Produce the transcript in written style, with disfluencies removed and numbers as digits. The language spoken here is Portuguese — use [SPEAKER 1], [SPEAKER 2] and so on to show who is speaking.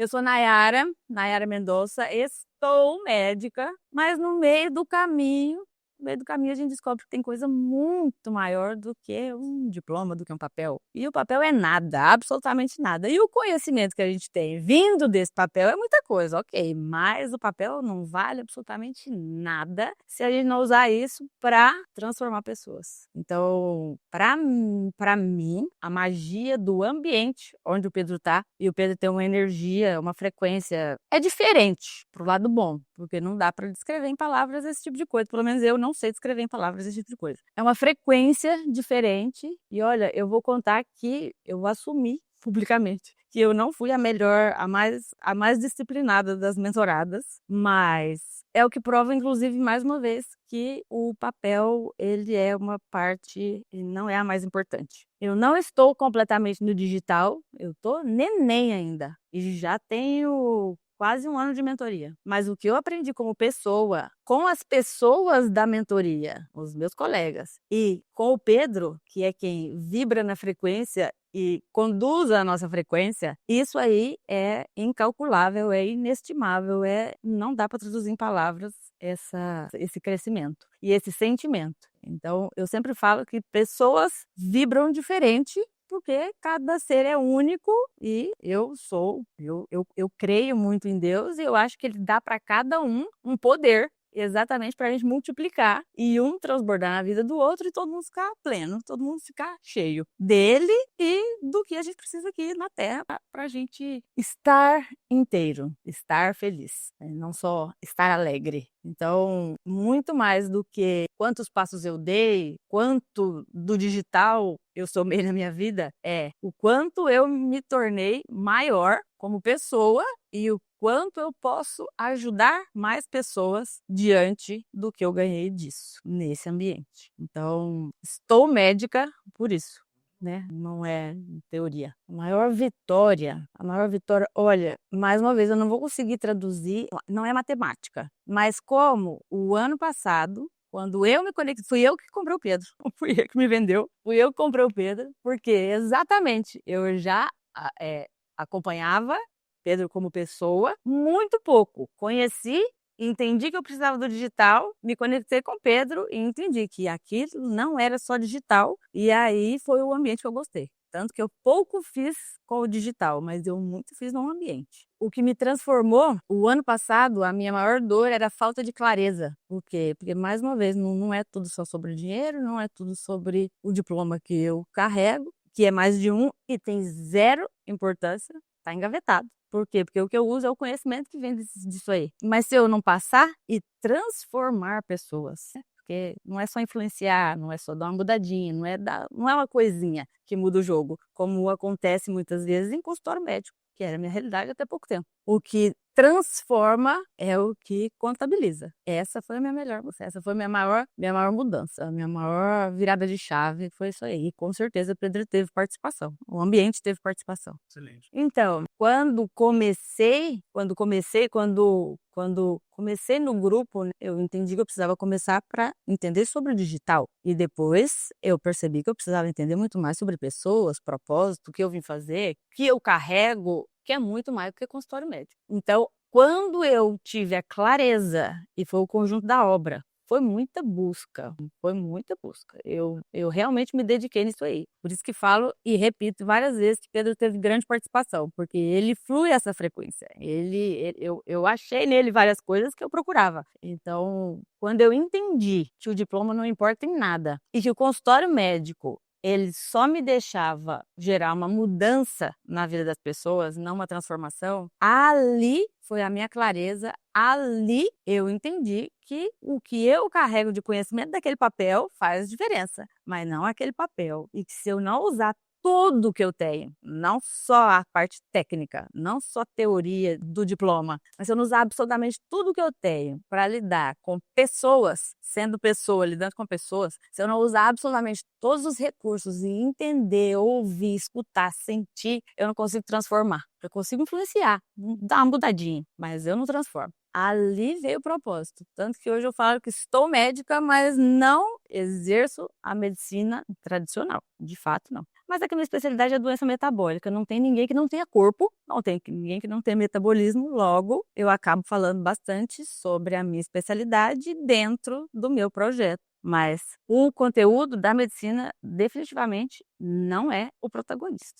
[SPEAKER 1] Eu sou Nayara Mendonça, estou médica, mas no meio do caminho a gente descobre que tem coisa muito maior do que um diploma, do que um papel. E o papel é nada, absolutamente nada. E o conhecimento que a gente tem vindo desse papel é muita coisa, ok, mas o papel não vale absolutamente nada se a gente não usar isso para transformar pessoas. Então, para mim, a magia do ambiente onde o Pedro tá, e o Pedro tem uma energia, uma frequência, é diferente pro lado bom, porque não dá para descrever em palavras esse tipo de coisa. Pelo menos eu não sei descrever em palavras esse tipo de coisa. É uma frequência diferente e olha, eu vou contar que eu assumi publicamente que eu não fui a melhor, a mais disciplinada das mentoradas, mas é o que prova, inclusive, mais uma vez, que o papel, ele é uma parte e não é a mais importante. Eu não estou completamente no digital, eu estou neném ainda e já tenho quase um ano de mentoria. Mas o que eu aprendi como pessoa, com as pessoas da mentoria, os meus colegas, e com o Pedro, que é quem vibra na frequência e conduz a nossa frequência, isso aí é incalculável, é inestimável, não dá para traduzir em palavras esse crescimento e esse sentimento. Então, eu sempre falo que pessoas vibram diferente porque cada ser é único e eu creio muito em Deus e eu acho que ele dá para cada um poder exatamente para a gente multiplicar e um transbordar na vida do outro e todo mundo ficar pleno, todo mundo ficar cheio dele e do que a gente precisa aqui na Terra para a gente estar inteiro, estar feliz, né? Não só estar alegre. Então, muito mais do que quantos passos eu dei, quanto do digital eu somei na minha vida, é o quanto eu me tornei maior como pessoa e o quanto eu posso ajudar mais pessoas diante do que eu ganhei disso, nesse ambiente. Então, estou médica por isso, né? Não é teoria. A maior vitória, olha, mais uma vez, eu não vou conseguir traduzir, não é matemática, mas como o ano passado, quando eu me conectei, fui eu que comprei o Pedro, fui eu que me vendeu, fui eu que comprei o Pedro, porque exatamente eu já acompanhava Pedro como pessoa, muito pouco. Conheci, entendi que eu precisava do digital, me conectei com Pedro e entendi que aquilo não era só digital, e aí foi o ambiente que eu gostei. Tanto que eu pouco fiz com o digital, mas eu muito fiz no ambiente. O que me transformou, o ano passado, a minha maior dor era a falta de clareza. Por quê? Porque, mais uma vez, não é tudo só sobre dinheiro, não é tudo sobre o diploma que eu carrego, que é mais de um e tem zero importância, está engavetado. Por quê? Porque o que eu uso é o conhecimento que vem disso aí. Mas se eu não passar e transformar pessoas, né? Porque não é só influenciar, não é só dar uma mudadinha, não é uma coisinha que muda o jogo, como acontece muitas vezes em consultório médico, que era a minha realidade até pouco tempo. O que transforma é o que contabiliza. Essa foi a minha melhor, essa foi a minha maior mudança, a minha maior virada de chave, foi isso aí. E com certeza o Pedro teve participação, o ambiente teve participação.
[SPEAKER 2] Excelente.
[SPEAKER 1] Então, quando comecei no grupo, eu entendi que eu precisava começar para entender sobre o digital. E depois eu percebi que eu precisava entender muito mais sobre pessoas, propósito, o que eu vim fazer, o que eu carrego, que é muito mais do que consultório médico. Então, quando eu tive a clareza, e foi o conjunto da obra, foi muita busca, foi muita busca. Eu realmente me dediquei nisso aí. Por isso que falo e repito várias vezes que Pedro teve grande participação, porque ele flui essa frequência. Eu achei nele várias coisas que eu procurava. Então, quando eu entendi que o diploma não importa em nada e que o consultório médico ele só me deixava gerar uma mudança na vida das pessoas, não uma transformação, ali foi a minha clareza, ali eu entendi que o que eu carrego de conhecimento daquele papel faz diferença, mas não aquele papel. E que se eu não usar tudo que eu tenho, não só a parte técnica, não só a teoria do diploma, mas se eu não usar absolutamente tudo que eu tenho para lidar com pessoas, sendo pessoa, lidando com pessoas, se eu não usar absolutamente todos os recursos e entender, ouvir, escutar, sentir, eu não consigo transformar. Eu consigo influenciar, dar uma mudadinha, mas eu não transformo. Ali veio o propósito. Tanto que hoje eu falo que estou médica, mas não exerço a medicina tradicional. De fato, não. Mas é que a minha especialidade é doença metabólica, não tem ninguém que não tenha corpo, não tem ninguém que não tenha metabolismo, logo eu acabo falando bastante sobre a minha especialidade dentro do meu projeto. Mas o conteúdo da medicina definitivamente não é o protagonista.